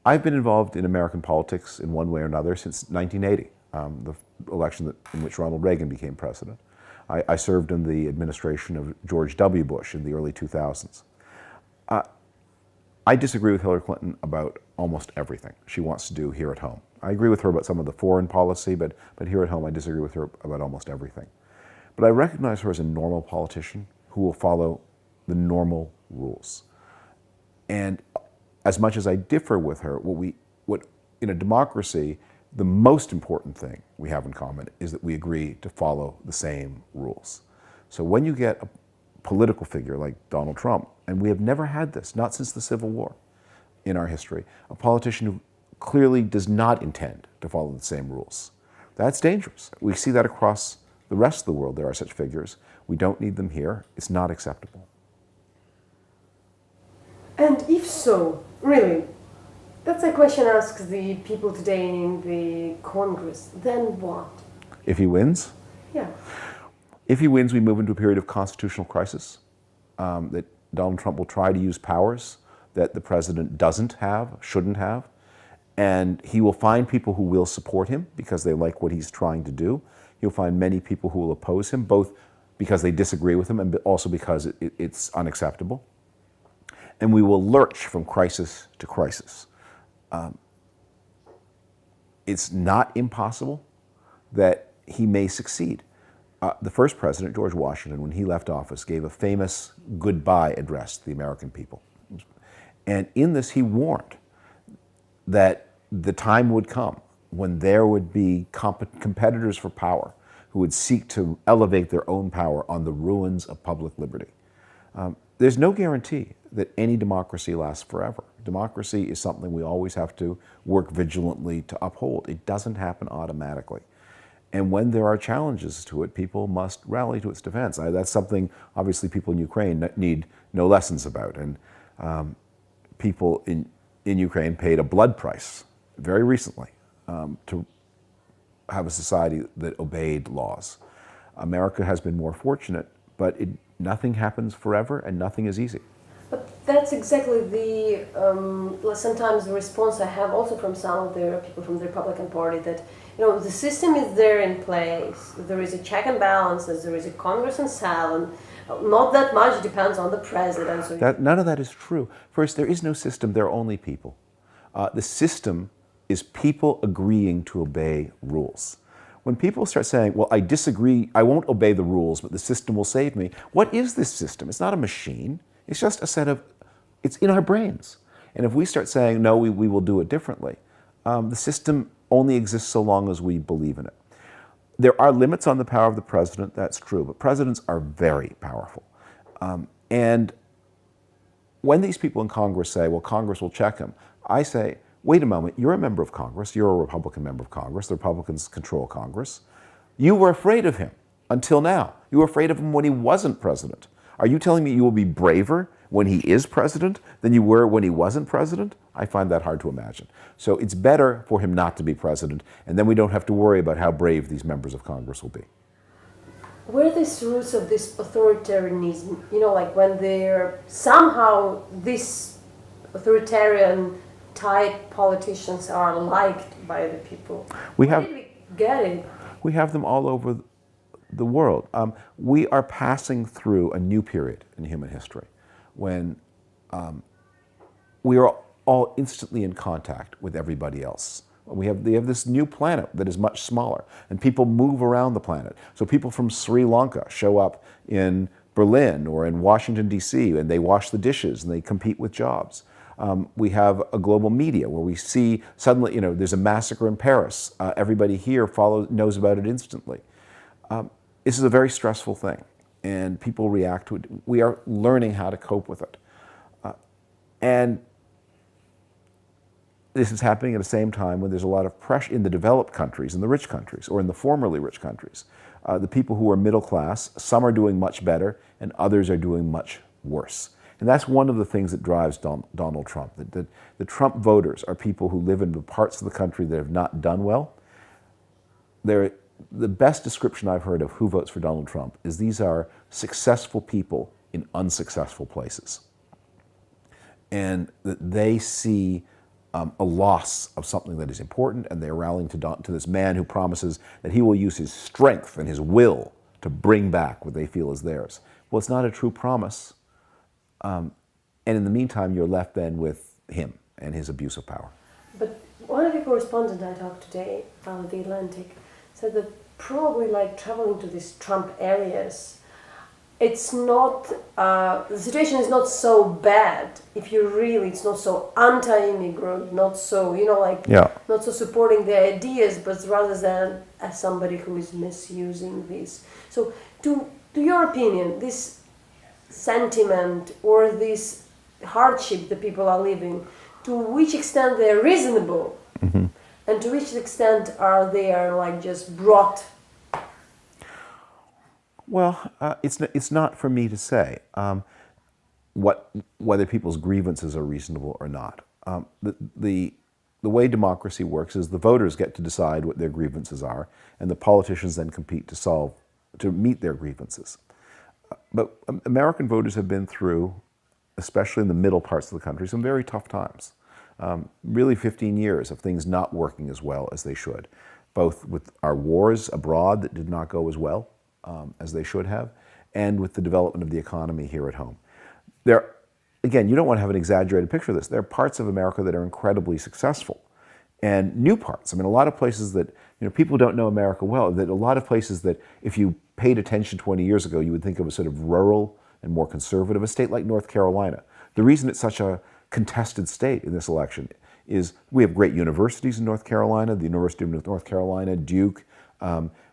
I've been involved in American politics in one way or another since 1980, the election in which Ronald Reagan became president. I served in the administration of George W. Bush in the early 2000s. I disagree with Hillary Clinton about almost everything she wants to do here at home. I agree with her about some of the foreign policy, but here at home I disagree with her about almost everything. But I recognize her as a normal politician who will follow the normal rules. And as much as I differ with her, what in a democracy, the most important thing we have in common is that we agree to follow the same rules. So when you get a political figure like Donald Trump, and we have never had this, not since the Civil War in our history, a politician who clearly does not intend to follow the same rules, that's dangerous. We see that across the rest of the world. There are such figures. We don't need them here. It's not acceptable. And if so, really, that's a question asked the people today in the Congress, then what? If he wins? Yeah. If he wins, we move into a period of constitutional crisis, that Donald Trump will try to use powers that the president doesn't have, shouldn't have, and he will find people who will support him because they like what he's trying to do. He'll find many people who will oppose him, both because they disagree with him and also because it's unacceptable. And we will lurch from crisis to crisis. It's not impossible that he may succeed. The first president, George Washington, when he left office, gave a famous goodbye address to the American people. And in this, he warned that the time would come when there would be competitors for power who would seek to elevate their own power on the ruins of public liberty. There's no guarantee that any democracy lasts forever. Democracy is something we always have to work vigilantly to uphold. It doesn't happen automatically. And when there are challenges to it, people must rally to its defense. That's something, obviously, people in Ukraine need no lessons about. And people in Ukraine paid a blood price very recently to have a society that obeyed laws. America has been more fortunate, but nothing happens forever and nothing is easy. But that's exactly the, sometimes the response I have also from some of the people from the Republican Party that, the system is there in place, there is a check and balances, there is a Congress and Senate, not that much depends on the president. So none of that is true. First, there is no system, there are only people. The system is people agreeing to obey rules. When people start saying, well, I disagree, I won't obey the rules, but the system will save me, what is this system? It's not a machine. It's just a set of, it's in our brains. And if we start saying, no, we will do it differently, the system only exists so long as we believe in it. There are limits on the power of the president, that's true, but presidents are very powerful. And when these people in Congress say, well, Congress will check him, I say, wait a moment, you're a member of Congress, you're a Republican member of Congress, the Republicans control Congress. You were afraid of him until now. You were afraid of him when he wasn't president. Are you telling me you will be braver when he is president than you were when he wasn't president? I find that hard to imagine. So it's better for him not to be president, and then we don't have to worry about how brave these members of Congress will be. Where are these roots of this authoritarianism? Like when they're somehow this authoritarian type politicians are liked by the people. Where did we get it? We have them all over the world. We are passing through a new period in human history when we are all instantly in contact with everybody else. They have this new planet that is much smaller, and people move around the planet. So people from Sri Lanka show up in Berlin or in Washington, D.C., and they wash the dishes and they compete with jobs. We have a global media where we see suddenly, there's a massacre in Paris. Everybody here knows about it instantly. This is a very stressful thing, and people react to it. We are learning how to cope with it. And this is happening at the same time when there's a lot of pressure in the developed countries, in the rich countries, or in the formerly rich countries. The people who are middle class, some are doing much better, and others are doing much worse. And that's one of the things that drives Donald Trump. The Trump voters are people who live in the parts of the country that have not done well. The best description I've heard of who votes for Donald Trump is these are successful people in unsuccessful places. And that they see a loss of something that is important, and they're rallying to this man who promises that he will use his strength and his will to bring back what they feel is theirs. Well, it's not a true promise. And in the meantime, you're left then with him and his abuse of power. But one of the correspondents I talked today out of the Atlantic said that probably like traveling to these Trump areas, it's not, the situation is not so bad if you really, it's not so anti-immigrant, not so, not so supporting the ideas, but rather than as somebody who is misusing this. So to your opinion, this sentiment or this hardship that people are living, to which extent they're reasonable, and to which extent are they like just brought? Well, it's not for me to say whether people's grievances are reasonable or not. The way democracy works is the voters get to decide what their grievances are, and the politicians then compete to meet their grievances. But American voters have been through, especially in the middle parts of the country, some very tough times. Really 15 years of things not working as well as they should, both with our wars abroad that did not go as well as they should have, and with the development of the economy here at home. Again, you don't want to have an exaggerated picture of this. There are parts of America that are incredibly successful, and new parts. I mean, a lot of places that, people don't know America well, that a lot of places that if you paid attention 20 years ago, you would think of a sort of rural and more conservative, a state like North Carolina. The reason it's such a contested state in this election is we have great universities in North Carolina, the University of North Carolina, Duke.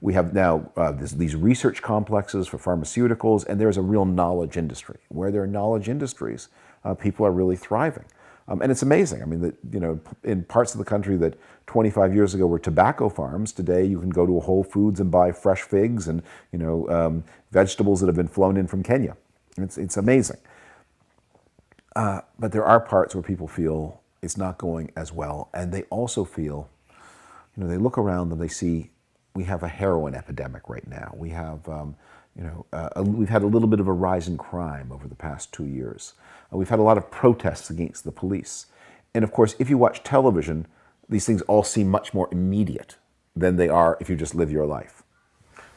We have now these research complexes for pharmaceuticals, and there's a real knowledge industry. Where there are knowledge industries, people are really thriving. And it's amazing. I mean, that in parts of the country that 25 years ago were tobacco farms, today you can go to a Whole Foods and buy fresh figs and vegetables that have been flown in from Kenya. It's amazing. But there are parts where people feel it's not going as well, and they also feel, they look around and they see we have a heroin epidemic right now. We have, we've had a little bit of a rise in crime over the past 2 years. We've had a lot of protests against the police. And of course, if you watch television, these things all seem much more immediate than they are if you just live your life.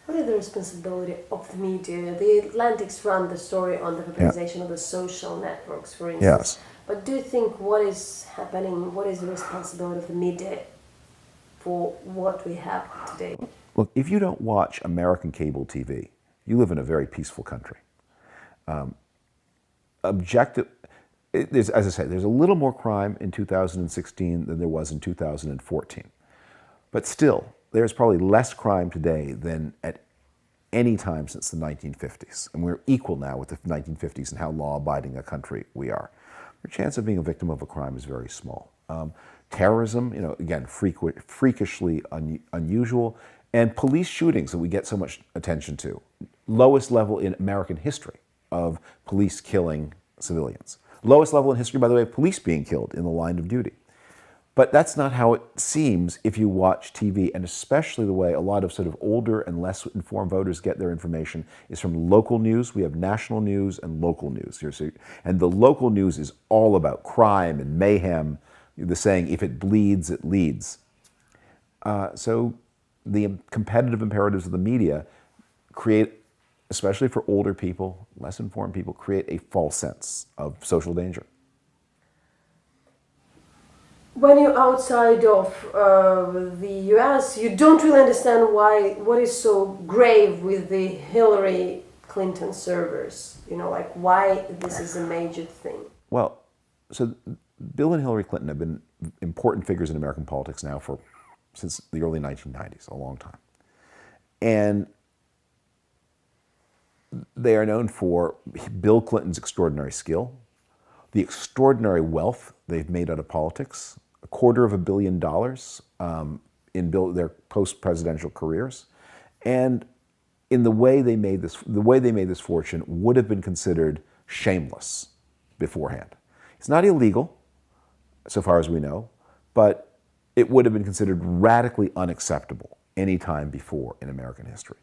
What is the responsibility of the media? The Atlantics run the story on the weaponization of the social networks, for instance. Yes. But do you think what is happening, what is the responsibility of the media for what we have today? Look, if you don't watch American cable TV, you live in a very peaceful country. As I said, there's a little more crime in 2016 than there was in 2014. But still, there's probably less crime today than at any time since the 1950s. And we're equal now with the 1950s and how law-abiding a country we are. Your chance of being a victim of a crime is very small. Terrorism, again, freakishly unusual. And police shootings that we get so much attention to. Lowest level in American history of police killing civilians. Lowest level in history, by the way, of police being killed in the line of duty. But that's not how it seems if you watch TV, and especially the way a lot of sort of older and less informed voters get their information is from local news. We have national news and local news here. And the local news is all about crime and mayhem. The saying, if it bleeds, it leads. So the competitive imperatives of the media create, especially for older people, less informed people, create a false sense of social danger. When you're outside of the US, you don't really understand what is so grave with the Hillary Clinton servers. Why this is a major thing. Well, so Bill and Hillary Clinton have been important figures in American politics now since the early 1990s, a long time. And they are known for Bill Clinton's extraordinary skill, the extraordinary wealth they've made out of politics, $250 million in their post-presidential careers, and in the way they made this fortune would have been considered shameless beforehand. It's not illegal, so far as we know, but it would have been considered radically unacceptable any time before in American history.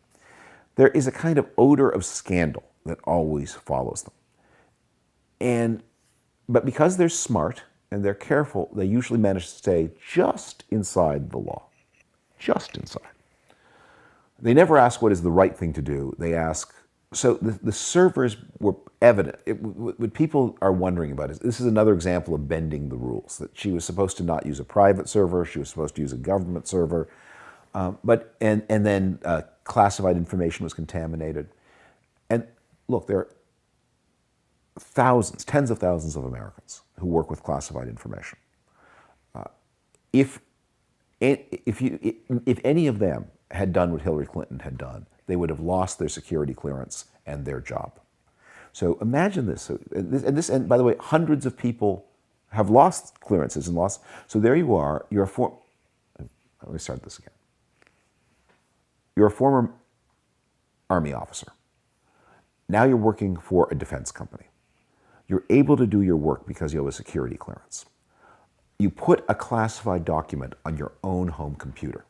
There is a kind of odor of scandal that always follows them. But because they're smart and they're careful, they usually manage to stay just inside the law, just inside. They never ask what is the right thing to do. They ask, so the servers were evident. What people are wondering about is, this is another example of bending the rules, that she was supposed to not use a private server, she was supposed to use a government server, and then classified information was contaminated. And look, there are thousands, tens of thousands of Americans who work with classified information. If any of them had done what Hillary Clinton had done, they would have lost their security clearance and their job. So imagine this. And by the way, hundreds of people have lost clearances and lost. So there you are. You're let me start this again. You're a former Army officer. Now you're working for a defense company. You're able to do your work because you have a security clearance. You put a classified document on your own home computer.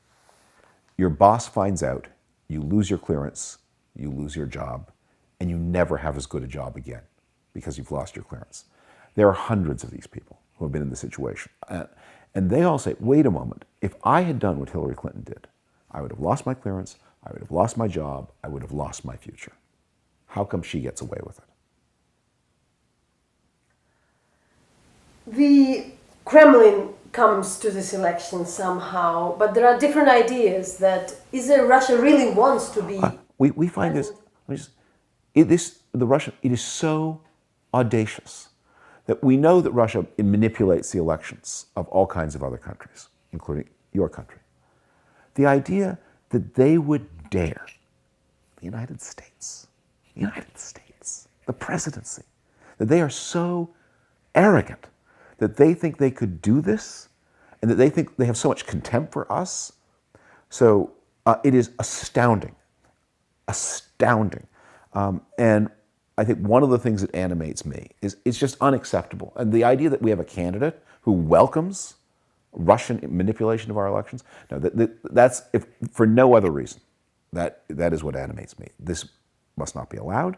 Your boss finds out, you lose your clearance, you lose your job, and you never have as good a job again because you've lost your clearance. There are hundreds of these people who have been in this situation. And they all say, wait a moment, if I had done what Hillary Clinton did, I would have lost my clearance, I would have lost my job, I would have lost my future. How come she gets away with it? The Kremlin comes to this election somehow, but there are different ideas that either Russia really wants to be. We find this, it is so audacious that we know that Russia manipulates the elections of all kinds of other countries, including your country. The idea that they would dare, the United States, the presidency, that they are so arrogant that they think they could do this, and that they think they have so much contempt for us. So it is astounding, astounding. And I think one of the things that animates me is it's just unacceptable. And the idea that we have a candidate who welcomes Russian manipulation of our elections, no, that's if, for no other reason. That is what animates me. This must not be allowed,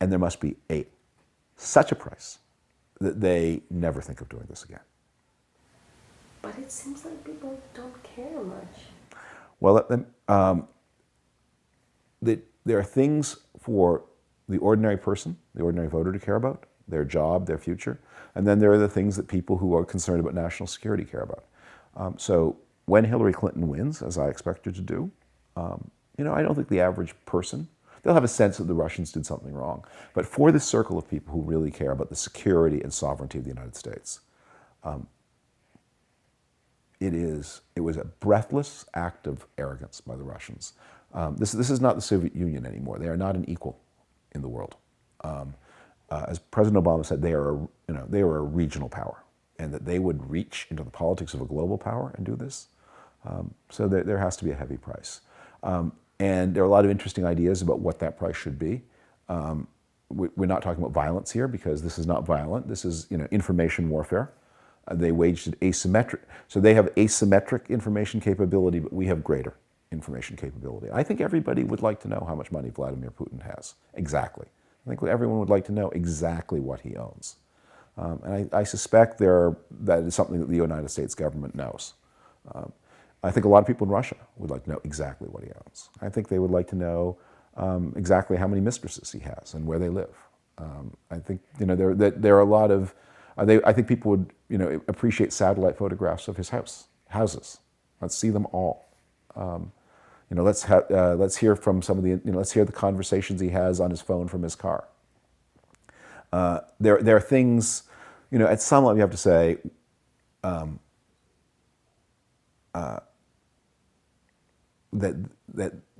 and there must be such a price that they never think of doing this again. But it seems like people don't care much. Well, there are things for the ordinary person, the ordinary voter to care about, their job, their future, and then there are the things that people who are concerned about national security care about. So when Hillary Clinton wins, as I expect her to do, I don't think the average person, they'll have a sense that the Russians did something wrong. But for this circle of people who really care about the security and sovereignty of the United States, it was a breathless act of arrogance by the Russians. This is not the Soviet Union anymore. They are not an equal in the world. As President Obama said, they are a regional power, and that they would reach into the politics of a global power and do this. So there has to be a heavy price. And there are a lot of interesting ideas about what that price should be. We're not talking about violence here, because this is not violent. This is information warfare. They waged asymmetric. So they have asymmetric information capability, but we have greater information capability. I think everybody would like to know how much money Vladimir Putin has. Exactly. I think everyone would like to know exactly what he owns. And I suspect that is something that the United States government knows. I think a lot of people in Russia would like to know exactly what he owns. I think they would like to know exactly how many mistresses he has and where they live. I think there are a lot of. I think people would appreciate satellite photographs of his houses. Let's see them all. Let's hear from some of the. Let's hear the conversations he has on his phone from his car. There are things. At some level you have to say. That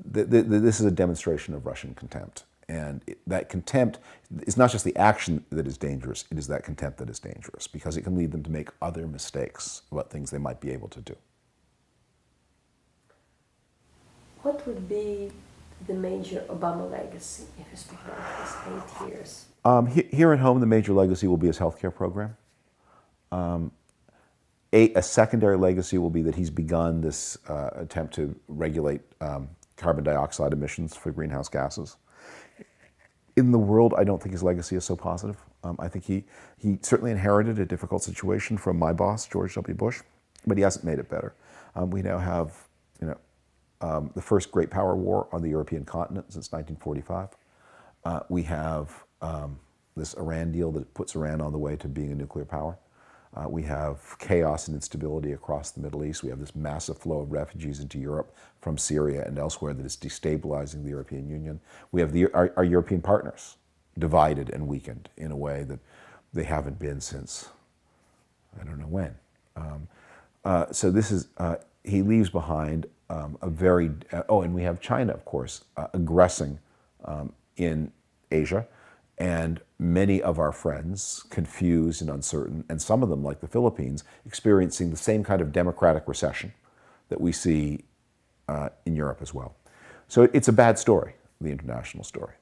this is a demonstration of Russian contempt. And that contempt is not just the action that is dangerous, it is that contempt that is dangerous, because it can lead them to make other mistakes about things they might be able to do. What would be the major Obama legacy if you speak about his 8 years? Here at home, the major legacy will be his healthcare program. A secondary legacy will be that he's begun this attempt to regulate carbon dioxide emissions for greenhouse gases. in the world, I don't think his legacy is so positive. I think he certainly inherited a difficult situation from my boss, George W. Bush, but he hasn't made it better. We now have, the first great power war on the European continent since 1945. We have this Iran deal that puts Iran on the way to being a nuclear power. We have chaos and instability across the Middle East. We have this massive flow of refugees into Europe from Syria and elsewhere that is destabilizing the European Union. We have our European partners divided and weakened in a way that they haven't been since, I don't know when. So this is, he leaves behind a very, and we have China, of course, aggressing in Asia. And many of our friends, confused and uncertain, and some of them, like the Philippines, experiencing the same kind of democratic recession that we see in Europe as well. So it's a bad story, the international story.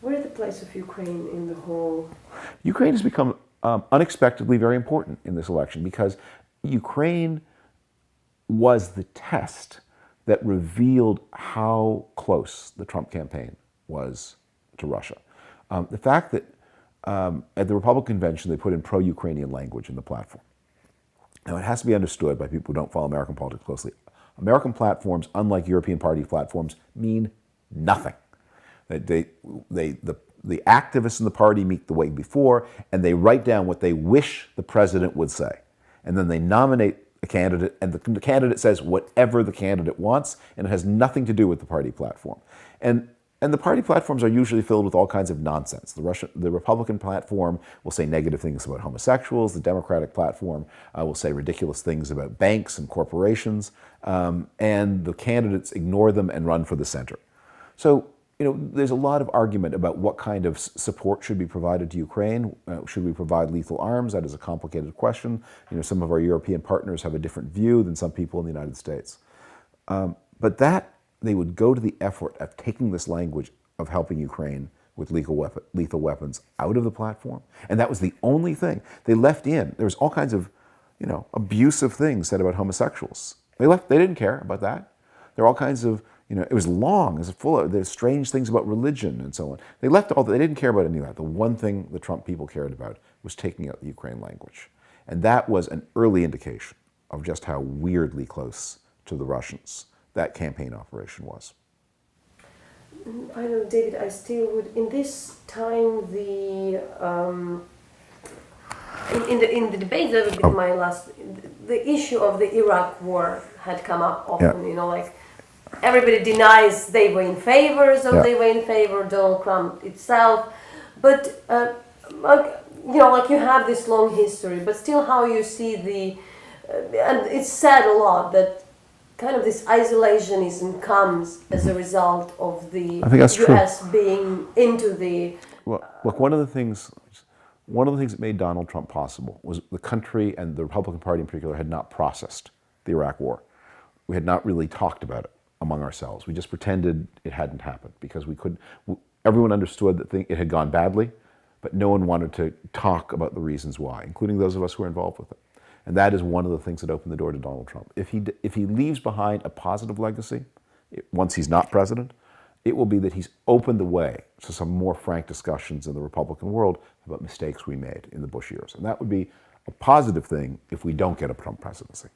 What is the place of Ukraine in the whole? Ukraine has become unexpectedly very important in this election because Ukraine was the test that revealed how close the Trump campaign was to Russia. The fact that at the Republican convention they put in pro-Ukrainian language in the platform. Now it has to be understood by people who don't follow American politics closely. American platforms, unlike European party platforms, mean nothing. The activists in the party meet the way before and they write down what they wish the president would say. And then they nominate a candidate and the candidate says whatever the candidate wants and it has nothing to do with the party platform. And the party platforms are usually filled with all kinds of nonsense. The Republican platform will say negative things about homosexuals. The Democratic platform will say ridiculous things about banks and corporations. And the candidates ignore them and run for the center. So, there's a lot of argument about what kind of support should be provided to Ukraine. Should we provide lethal arms? That is a complicated question. Some of our European partners have a different view than some people in the United States. But that they would go to the effort of taking this language of helping Ukraine with lethal weapons out of the platform. And that was the only thing they left in. There was all kinds of, abusive things said about homosexuals. They didn't care about that. There are all kinds of, it was long, it was full of, there's strange things about religion and so on. They didn't care about any of that. The one thing the Trump people cared about was taking out the Ukraine language. And that was an early indication of just how weirdly close to the Russians that campaign operation was. I know, David, I still would, in this time, in the debate that would be my last, the issue of the Iraq war had come up often, like everybody denies they were in favor, so they were in favor of Donald Trump itself, but like you have this long history, but still how you see and it's said a lot that kind of this isolationism comes as a result of the U.S. being into the... Well, look, one of the things that made Donald Trump possible was the country and the Republican Party in particular had not processed the Iraq war. We had not really talked about it among ourselves. We just pretended it hadn't happened because everyone understood that it had gone badly, but no one wanted to talk about the reasons why, including those of us who were involved with it. And that is one of the things that opened the door to Donald Trump. If he leaves behind a positive legacy, once he's not president, it will be that he's opened the way to some more frank discussions in the Republican world about mistakes we made in the Bush years. And that would be a positive thing if we don't get a Trump presidency.